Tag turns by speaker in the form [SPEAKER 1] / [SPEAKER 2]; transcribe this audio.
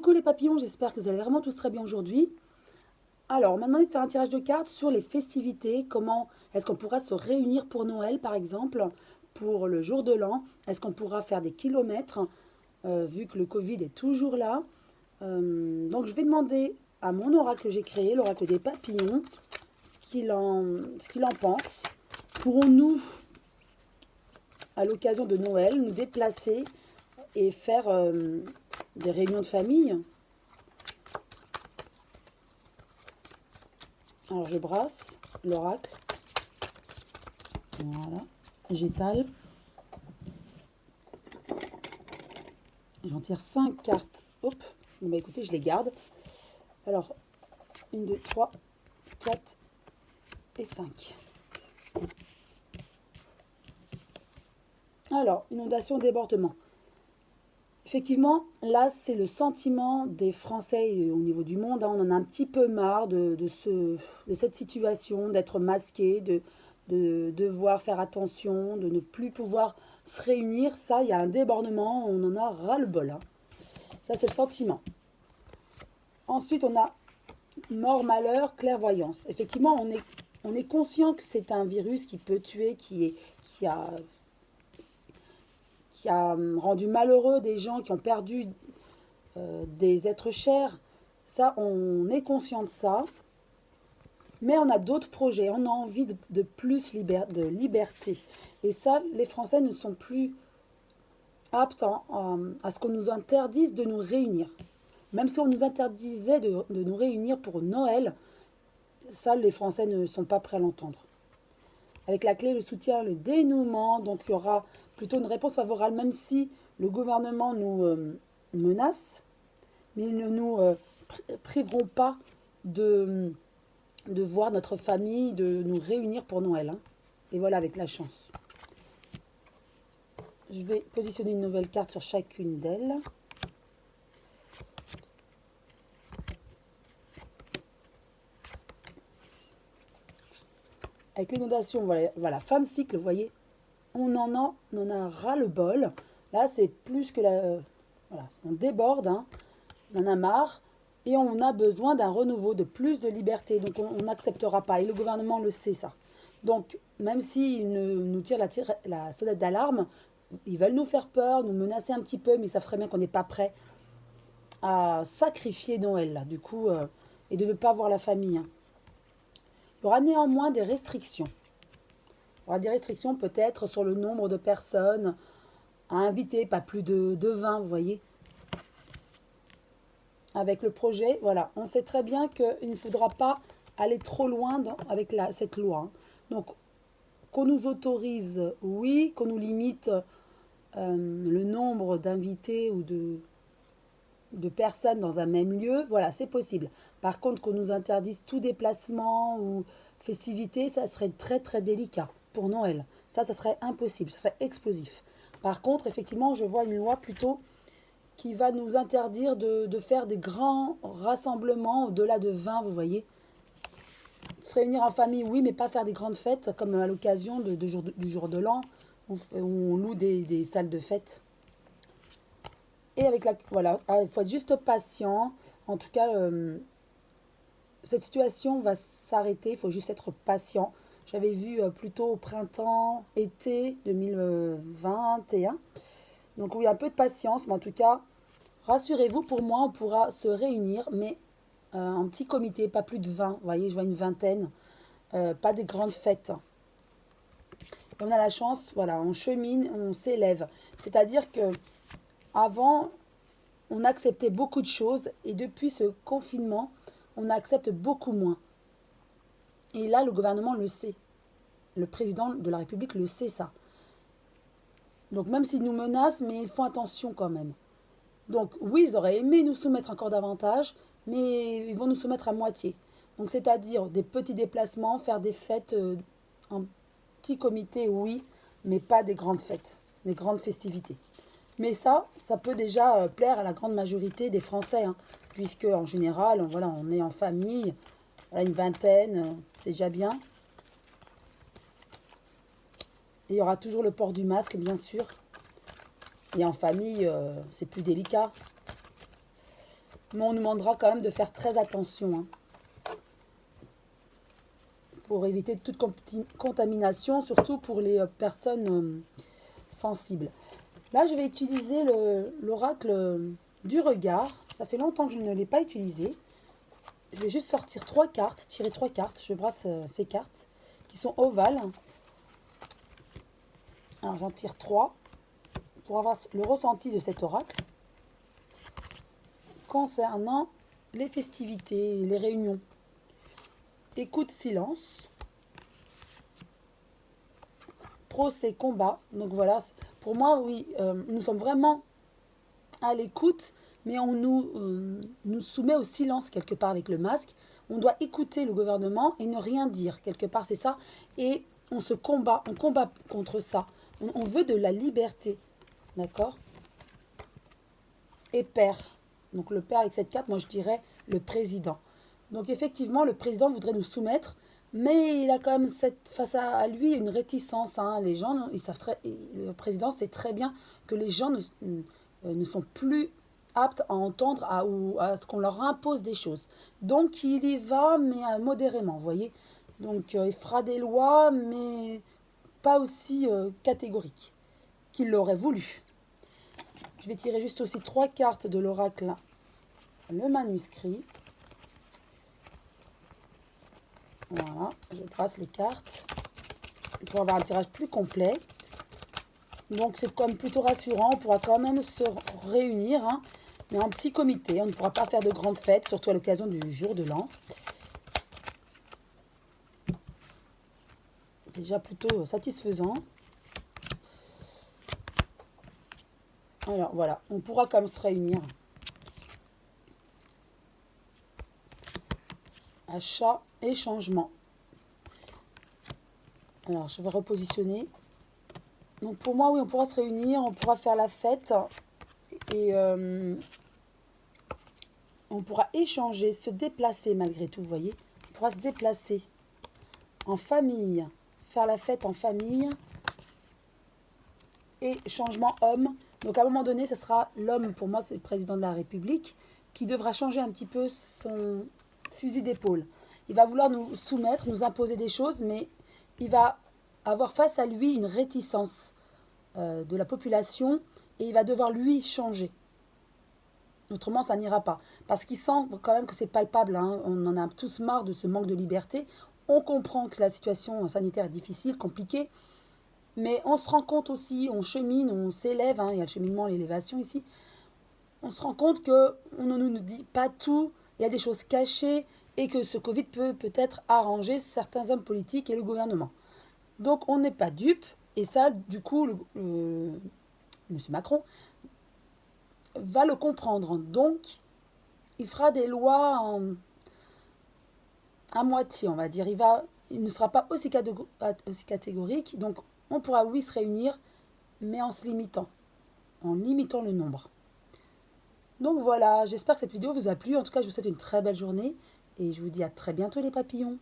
[SPEAKER 1] Coucou les papillons, j'espère que vous allez vraiment tous très bien aujourd'hui. Alors, on m'a demandé de faire un tirage de cartes sur les festivités. Comment est-ce qu'on pourra se réunir pour Noël, par exemple, pour le jour de l'an? Est-ce qu'on pourra faire des kilomètres, vu que le Covid est toujours là? Donc, je vais demander à mon oracle que j'ai créé, l'oracle des papillons, ce qu'il en pense. Pourrons-nous, à l'occasion de Noël, nous déplacer et faire des réunions de famille? Alors je brasse l'oracle, voilà, j'étale, j'en tire 5 cartes, hop, bon bah écoutez, je les garde. Alors, 1, 2, 3, 4 et 5. Alors, inondation, débordement. Effectivement, là, c'est le sentiment des Français et au niveau du monde, hein. On en a un petit peu marre de cette situation, d'être masqué, de devoir faire attention, de ne plus pouvoir se réunir. Ça, il y a un débordement, on en a ras-le-bol, hein. Ça, c'est le sentiment. Ensuite, on a mort, malheur, clairvoyance. Effectivement, on est conscient que c'est un virus qui peut tuer, qui a rendu malheureux des gens qui ont perdu des êtres chers. Ça, on est conscient de ça. Mais on a d'autres projets. On a envie de plus de liberté. Et ça, les Français ne sont plus aptes à ce qu'on nous interdise de nous réunir. Même si on nous interdisait de nous réunir pour Noël, ça, les Français ne sont pas prêts à l'entendre. Avec la clé, le soutien, le dénouement, donc il y aura plutôt une réponse favorable, même si le gouvernement nous menace, mais ils ne nous priveront pas de voir notre famille, de nous réunir pour Noël, hein. Et voilà, avec la chance. Je vais positionner une nouvelle carte sur chacune d'elles. Avec l'inondation, voilà, fin de cycle, vous voyez, on en a ras-le-bol. Là, c'est plus que voilà, on déborde, hein, on en a marre et on a besoin d'un renouveau, de plus de liberté. Donc, on n'acceptera pas et le gouvernement le sait, ça. Donc, même s'ils nous tirent la sonnette d'alarme, ils veulent nous faire peur, nous menacer un petit peu, mais ils savent très bien qu'on n'est pas prêt à sacrifier Noël, là, du coup, et de ne pas voir la famille, hein. Il y aura néanmoins des restrictions. Il y aura des restrictions peut-être sur le nombre de personnes à inviter, pas plus de 20, vous voyez. Avec le projet, voilà, on sait très bien qu'il ne faudra pas aller trop loin avec cette loi, hein. Donc, qu'on nous autorise, oui, qu'on nous limite le nombre d'invités ou de personnes dans un même lieu, voilà, c'est possible. Par contre, qu'on nous interdise tout déplacement ou festivité, ça serait très très délicat pour Noël. Ça serait impossible, ça serait explosif. Par contre, effectivement, je vois une loi plutôt qui va nous interdire de faire des grands rassemblements au-delà de 20, vous voyez. Se réunir en famille, oui, mais pas faire des grandes fêtes comme à l'occasion du jour de l'an, où on loue des salles de fête. Et avec voilà, il faut être juste patient. En tout cas, cette situation va s'arrêter. Il faut juste être patient. J'avais vu plutôt au printemps, été 2021. Donc oui, un peu de patience. Mais en tout cas, rassurez-vous, pour moi, on pourra se réunir, mais en petit comité, pas plus de 20. Vous voyez, je vois une vingtaine. Pas des grandes fêtes. Et on a la chance, voilà, on chemine, on s'élève. C'est-à-dire que avant, on acceptait beaucoup de choses et depuis ce confinement, on accepte beaucoup moins. Et là, le gouvernement le sait. Le président de la République le sait, ça. Donc même s'ils nous menacent, mais ils font attention quand même. Donc oui, ils auraient aimé nous soumettre encore davantage, mais ils vont nous soumettre à moitié. Donc c'est-à-dire des petits déplacements, faire des fêtes en petit comité, oui, mais pas des grandes fêtes, des grandes festivités. Mais ça peut déjà plaire à la grande majorité des Français, hein, puisque en général, voilà, on est en famille, voilà, une vingtaine, c'est déjà bien. Et il y aura toujours le port du masque, bien sûr. Et en famille, c'est plus délicat. Mais on nous demandera quand même de faire très attention, hein, pour éviter toute contamination, surtout pour les personnes sensibles. Là, je vais utiliser l'oracle du regard. Ça fait longtemps que je ne l'ai pas utilisé. Je vais juste sortir 3 cartes, tirer 3 cartes. Je brasse ces cartes qui sont ovales. Alors, j'en tire 3 pour avoir le ressenti de cet oracle concernant les festivités, les réunions. Écoute, silence. Procès, combat. Donc voilà, pour moi, oui, nous sommes vraiment à l'écoute, mais on nous soumet au silence quelque part avec le masque. On doit écouter le gouvernement et ne rien dire. Quelque part, c'est ça. Et on combat contre ça. On veut de la liberté. D'accord? Et père. Donc le père avec cette carte, moi je dirais le président. Donc effectivement, le président voudrait nous soumettre, mais il a quand même face à lui une réticence, hein. Les gens, ils savent le président sait très bien que les gens ne sont plus aptes à entendre ou à ce qu'on leur impose des choses. Donc il y va, mais modérément, vous voyez. Donc il fera des lois, mais pas aussi catégoriques qu'il l'aurait voulu. Je vais tirer juste aussi 3 cartes de l'oracle, le manuscrit. Voilà, je brasse les cartes pour avoir un tirage plus complet. Donc c'est quand même plutôt rassurant, on pourra quand même se réunir, hein, mais en petit comité. On ne pourra pas faire de grandes fêtes, surtout à l'occasion du jour de l'an. Déjà plutôt satisfaisant. Alors voilà, on pourra quand même se réunir. Achat et changement. Alors je vais repositionner. Donc pour moi, oui, on pourra se réunir, on pourra faire la fête et on pourra échanger, se déplacer malgré tout, vous voyez. On pourra se déplacer en famille, faire la fête en famille et changement homme. Donc à un moment donné, ce sera l'homme, pour moi c'est le président de la République, qui devra changer un petit peu son fusil d'épaule. Il va vouloir nous soumettre, nous imposer des choses, mais il va avoir face à lui une réticence de la population et il va devoir lui changer. Autrement, ça n'ira pas. Parce qu'il sent quand même que c'est palpable, hein. On en a tous marre de ce manque de liberté. On comprend que la situation sanitaire est difficile, compliquée, mais on se rend compte aussi, on chemine, on s'élève, hein, il y a le cheminement, l'élévation ici. On se rend compte qu'on ne nous dit pas tout, il y a des choses cachées et que ce Covid peut peut-être arranger certains hommes politiques et le gouvernement. Donc on n'est pas dupe et ça, du coup, M. Macron va le comprendre. Donc, il fera des lois à moitié, on va dire. Il ne sera pas aussi catégorique. Donc, on pourra, oui, se réunir, mais en limitant le nombre. Donc voilà, j'espère que cette vidéo vous a plu. En tout cas, je vous souhaite une très belle journée et je vous dis à très bientôt les papillons.